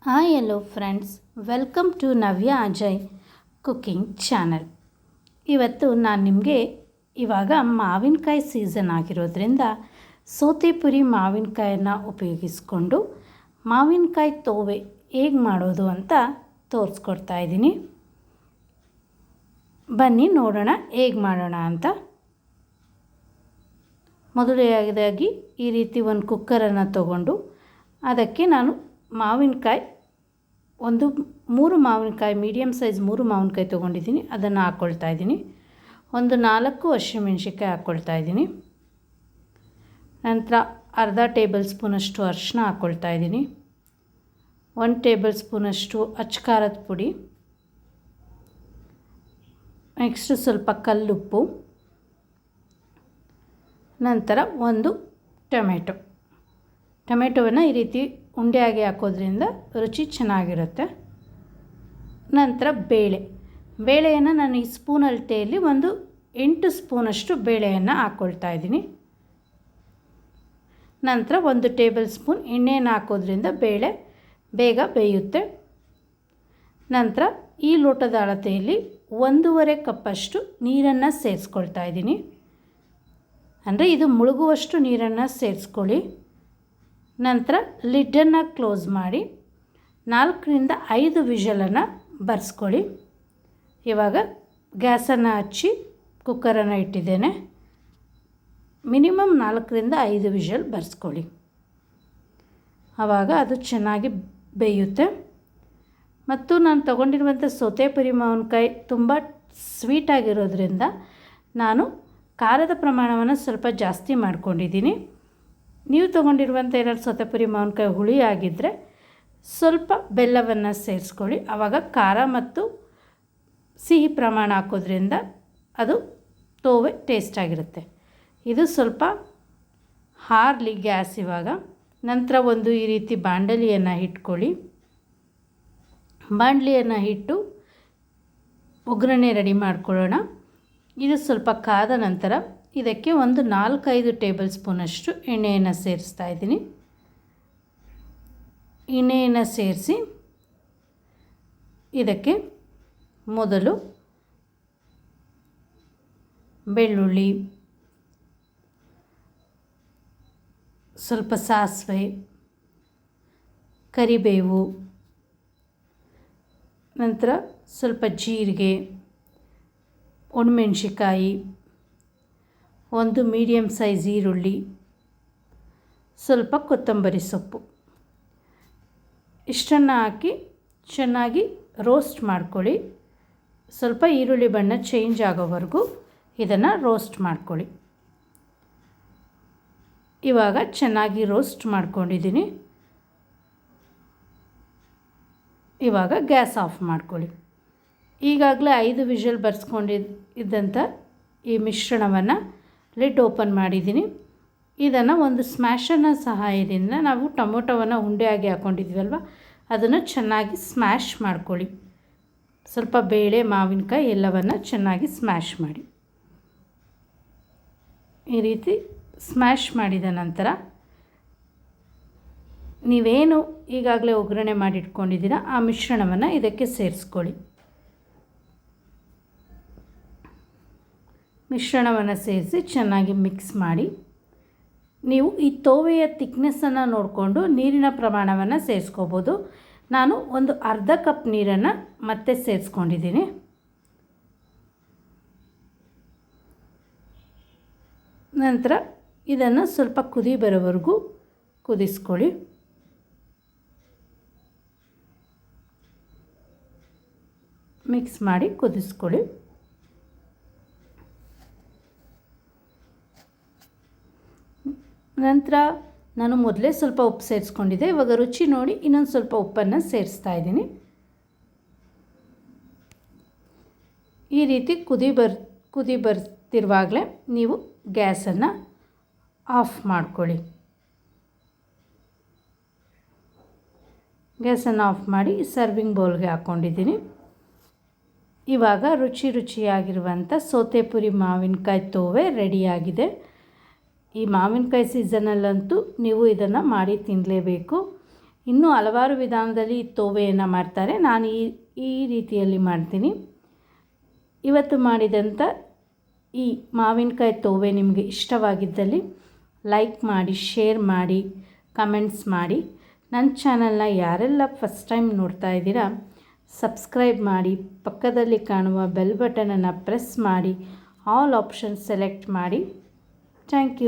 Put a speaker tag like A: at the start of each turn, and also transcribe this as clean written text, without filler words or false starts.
A: Hi hello friends, welcome to Navya Ajay cooking channel. ಇವತ್ತು ನಾನು ನಿಮಗೆ ಇವಾಗ ಮಾವಿನಕಾಯಿ ಸೀಸನ್ ಆಗಿರೋದ್ರಿಂದ ಸೌತೆಪುರಿ ಮಾವಿನಕಾಯನ್ನು ಉಪಯೋಗಿಸ್ಕೊಂಡು ಮಾವಿನಕಾಯಿ ತೋವೆ ಹೇಗೆ ಮಾಡೋದು ಅಂತ ತೋರಿಸ್ಕೊಡ್ತಾ ಇದ್ದೀನಿ. ಬನ್ನಿ ನೋಡೋಣ ಹೇಗೆ ಮಾಡೋಣ ಅಂತ. ಮೊದಲನೇದಾಗಿ ಈ ರೀತಿ ಒಂದು ಕುಕ್ಕರನ್ನು ತಗೊಂಡು ಅದಕ್ಕೆ ನಾನು ಮಾವಿನಕಾಯಿ ಒಂದು 3 ಮಾವಿನಕಾಯಿ ಮೀಡಿಯಮ್ ಸೈಜ್ 3 ಮಾವಿನಕಾಯಿ ತೊಗೊಂಡಿದ್ದೀನಿ. ಅದನ್ನು ಹಾಕ್ಕೊಳ್ತಾ ಇದ್ದೀನಿ. ಒಂದು 4 ಹಸಿಮೆಣಸಿನ್ಕಾಯಿ ಹಾಕ್ಕೊಳ್ತಾ ಇದ್ದೀನಿ. ನಂತರ ಅರ್ಧ ಟೇಬಲ್ ಸ್ಪೂನಷ್ಟು ಅರಿಶಿನ ಹಾಕ್ಕೊಳ್ತಾ ಇದ್ದೀನಿ. 1 ಟೇಬಲ್ ಸ್ಪೂನಷ್ಟು ಅಚ್ಚ ಪುಡಿ, ನೆಕ್ಸ್ಟ್ ಸ್ವಲ್ಪ ಕಲ್ಲುಪ್ಪು, ನಂತರ ಒಂದು ಟೊಮೆಟೊವನ್ನು ಈ ರೀತಿ ಉಂಡೆಯಾಗಿ ಹಾಕೋದ್ರಿಂದ ರುಚಿ ಚೆನ್ನಾಗಿರುತ್ತೆ. ನಂತರ ಬೇಳೆಯನ್ನು ನಾನು ಈ ಸ್ಪೂನ್ ಅಳತೆಯಲ್ಲಿ ಒಂದು 8 ಸ್ಪೂನಷ್ಟು ಬೇಳೆಯನ್ನು ಹಾಕ್ಕೊಳ್ತಾ ಇದ್ದೀನಿ. ನಂತರ 1 ಟೇಬಲ್ ಸ್ಪೂನ್ ಎಣ್ಣೆಯನ್ನು ಹಾಕೋದ್ರಿಂದ ಬೇಳೆ ಬೇಗ ಬೇಯುತ್ತೆ. ನಂತರ ಈ ಲೋಟದ ಅಳತೆಯಲ್ಲಿ 1.5 ಕಪ್ಪಷ್ಟು ನೀರನ್ನು ಸೇರಿಸ್ಕೊಳ್ತಾ ಇದ್ದೀನಿ. ಅಂದರೆ ಇದು ಮುಳುಗುವಷ್ಟು ನೀರನ್ನು ಸೇರಿಸ್ಕೊಳ್ಳಿ. ನಂತರ ಲಿಡ್ಡನ್ನು ಕ್ಲೋಸ್ ಮಾಡಿ 4ರಿಂದ 5 ವಿಷಲನ್ನು ಬರ್ಸ್ಕೊಳ್ಳಿ. ಇವಾಗ ಗ್ಯಾಸನ್ನು ಹಚ್ಚಿ ಕುಕ್ಕರನ್ನು ಇಟ್ಟಿದ್ದೇನೆ. ಮಿನಿಮಮ್ 4ರಿಂದ 5 ವಿಷಲ್ ಬರ್ಸ್ಕೊಳ್ಳಿ. ಆವಾಗ ಅದು ಚೆನ್ನಾಗಿ ಬೇಯುತ್ತೆ. ಮತ್ತು ನಾನು ತೊಗೊಂಡಿರುವಂಥ ಸೌತೆಪುರಿ ಮಾವಿನಕಾಯಿ ತುಂಬ ಸ್ವೀಟಾಗಿರೋದ್ರಿಂದ ನಾನು ಖಾರದ ಪ್ರಮಾಣವನ್ನು ಸ್ವಲ್ಪ ಜಾಸ್ತಿ ಮಾಡ್ಕೊಂಡಿದ್ದೀನಿ. ನೀವು ತೊಗೊಂಡಿರುವಂಥ ಏನಾದ್ರು ಸೌತೆಪುರಿ ಮಾವಿನಕಾಯಿ ಹುಳಿ ಆಗಿದ್ದರೆ ಸ್ವಲ್ಪ ಬೆಲ್ಲವನ್ನು ಸೇರಿಸ್ಕೊಳ್ಳಿ. ಆವಾಗ ಖಾರ ಮತ್ತು ಸಿಹಿ ಪ್ರಮಾಣ ಹಾಕೋದ್ರಿಂದ ಅದು ತೋವೆ ಟೇಸ್ಟಾಗಿರುತ್ತೆ. ಇದು ಸ್ವಲ್ಪ ಹಾರಲಿ ಗ್ಯಾಸ್ ಇವಾಗ. ನಂತರ ಒಂದು ಈ ರೀತಿ ಬಾಣಲಿಯನ್ನು ಇಟ್ಕೊಳ್ಳಿ. ಬಾಣಲಿಯನ್ನು ಇಟ್ಟು ಒಗ್ಗರಣೆ ರೆಡಿ ಮಾಡ್ಕೊಳ್ಳೋಣ. ಇದು ಸ್ವಲ್ಪ ಕಾದ ನಂತರ ಇದಕ್ಕೆ ಒಂದು 4-5 ಟೇಬಲ್ ಸ್ಪೂನಷ್ಟು ಎಣ್ಣೆಯನ್ನು ಸೇರಿಸ್ತಾ ಇದ್ದೀನಿ. ಎಣ್ಣೆಯನ್ನು ಸೇರಿಸಿ ಇದಕ್ಕೆ ಮೊದಲು ಬೆಳ್ಳುಳ್ಳಿ, ಸ್ವಲ್ಪ ಸಾಸಿವೆ, ಕರಿಬೇವು, ನಂತರ ಸ್ವಲ್ಪ ಜೀರಿಗೆ, ಒಣಮೆಣಸಿಕಾಯಿ, ಒಂದು ಮೀಡಿಯಮ್ ಸೈಜ್ ಈರುಳ್ಳಿ, ಸ್ವಲ್ಪ ಕೊತ್ತಂಬರಿ ಸೊಪ್ಪು ಇಷ್ಟನ್ನು ಹಾಕಿ ಚೆನ್ನಾಗಿ ರೋಸ್ಟ್ ಮಾಡ್ಕೊಳ್ಳಿ. ಸ್ವಲ್ಪ ಈರುಳ್ಳಿ ಬಣ್ಣ ಚೇಂಜ್ ಆಗೋವರೆಗೂ ಇದನ್ನು ರೋಸ್ಟ್ ಮಾಡ್ಕೊಳ್ಳಿ. ಇವಾಗ ಚೆನ್ನಾಗಿ ರೋಸ್ಟ್ ಮಾಡ್ಕೊಂಡಿದ್ದೀನಿ. ಇವಾಗ ಗ್ಯಾಸ್ ಆಫ್ ಮಾಡ್ಕೊಳ್ಳಿ. ಈಗಾಗಲೇ 5 ವಿಷಲ್ ಬರ್ಸ್ಕೊಂಡಿದ್ದಂಥ ಈ ಮಿಶ್ರಣವನ್ನು ಲಿಡ್ ಓಪನ್ ಮಾಡಿದ್ದೀನಿ. ಇದನ್ನು ಒಂದು ಸ್ಮ್ಯಾಶರ್ನ ಸಹಾಯದಿಂದ ನಾವು ಟೊಮೊಟೊವನ್ನು ಉಂಡೆಯಾಗಿ ಹಾಕ್ಕೊಂಡಿದ್ವಲ್ವ ಅದನ್ನು ಚೆನ್ನಾಗಿ ಸ್ಮ್ಯಾಶ್ ಮಾಡ್ಕೊಳ್ಳಿ. ಸ್ವಲ್ಪ ಬೇಳೆ, ಮಾವಿನಕಾಯಿ ಎಲ್ಲವನ್ನು ಚೆನ್ನಾಗಿ ಸ್ಮ್ಯಾಶ್ ಮಾಡಿ. ಈ ರೀತಿ ಸ್ಮ್ಯಾಶ್ ಮಾಡಿದ ನಂತರ ನೀವೇನು ಈಗಾಗಲೇ ಒಗ್ಗರಣೆ ಮಾಡಿಟ್ಕೊಂಡಿದ್ದೀರ ಆ ಮಿಶ್ರಣವನ್ನು ಇದಕ್ಕೆ ಸೇರಿಸ್ಕೊಳ್ಳಿ. ಮಿಶ್ರಣವನ್ನು ಸೇರಿಸಿ ಚೆನ್ನಾಗಿ ಮಿಕ್ಸ್ ಮಾಡಿ. ನೀವು ಈ ತೋವೆಯ ತಿಕ್ನೆಸ್ಸನ್ನು ನೋಡಿಕೊಂಡು ನೀರಿನ ಪ್ರಮಾಣವನ್ನು ಸೇರಿಸ್ಕೋಬೋದು. ನಾನು ಒಂದು ಅರ್ಧ ಕಪ್ ನೀರನ್ನು ಮತ್ತೆ ಸೇರಿಸ್ಕೊಂಡಿದ್ದೀನಿ. ನಂತರ ಇದನ್ನು ಸ್ವಲ್ಪ ಕುದಿ ಬರೋವರೆಗೂ ಕುದಿಸ್ಕೊಳ್ಳಿ. ಮಿಕ್ಸ್ ಮಾಡಿ ಕುದಿಸ್ಕೊಳ್ಳಿ. ನಂತರ ನಾನು ಮೊದಲೇ ಸ್ವಲ್ಪ ಉಪ್ಪು ಸೇರಿಸ್ಕೊಂಡಿದ್ದೆ. ಇವಾಗ ರುಚಿ ನೋಡಿ ಇನ್ನೊಂದು ಸ್ವಲ್ಪ ಉಪ್ಪನ್ನು ಸೇರಿಸ್ತಾ ಇದ್ದೀನಿ. ಈ ರೀತಿ ಕುದಿ ಬರ್ತಿರುವಾಗಲೇ ನೀವು ಗ್ಯಾಸನ್ನು ಆಫ್ ಮಾಡ್ಕೊಳ್ಳಿ. ಗ್ಯಾಸನ್ನು ಆಫ್ ಮಾಡಿ ಸರ್ವಿಂಗ್ ಬೌಲ್ಗೆ ಹಾಕ್ಕೊಂಡಿದ್ದೀನಿ. ಇವಾಗ ರುಚಿಯಾಗಿರುವಂಥ ಸೌತೆಪುರಿ ಮಾವಿನಕಾಯಿ ತೋವೆ ರೆಡಿಯಾಗಿದೆ. ಈ ಮಾವಿನಕಾಯಿ ಸೀಸನಲ್ಲಂತೂ ನೀವು ಇದನ್ನು ಮಾಡಿ ತಿನ್ನಲೇಬೇಕು. ಇನ್ನೂ ಹಲವಾರು ವಿಧಾನದಲ್ಲಿ ಈ ತೋವೆಯನ್ನು ಮಾಡ್ತಾರೆ. ನಾನು ಈ ರೀತಿಯಲ್ಲಿ ಮಾಡ್ತೀನಿ. ಇವತ್ತು ಮಾಡಿದಂಥ ಈ ಮಾವಿನಕಾಯಿ ತೋವೆ ನಿಮಗೆ ಇಷ್ಟವಾಗಿದ್ದಲ್ಲಿ ಲೈಕ್ ಮಾಡಿ, ಶೇರ್ ಮಾಡಿ, ಕಮೆಂಟ್ಸ್ ಮಾಡಿ. ನನ್ನ ಚಾನಲ್ನ ಯಾರೆಲ್ಲ ಫಸ್ಟ್ ಟೈಮ್ ನೋಡ್ತಾ ಇದ್ದೀರಾ ಸಬ್ಸ್ಕ್ರೈಬ್ ಮಾಡಿ, ಪಕ್ಕದಲ್ಲಿ ಕಾಣುವ ಬೆಲ್ ಬಟನನ್ನು ಪ್ರೆಸ್ ಮಾಡಿ, ಆಲ್ ಆಪ್ಷನ್ ಸೆಲೆಕ್ಟ್ ಮಾಡಿ. Thank you.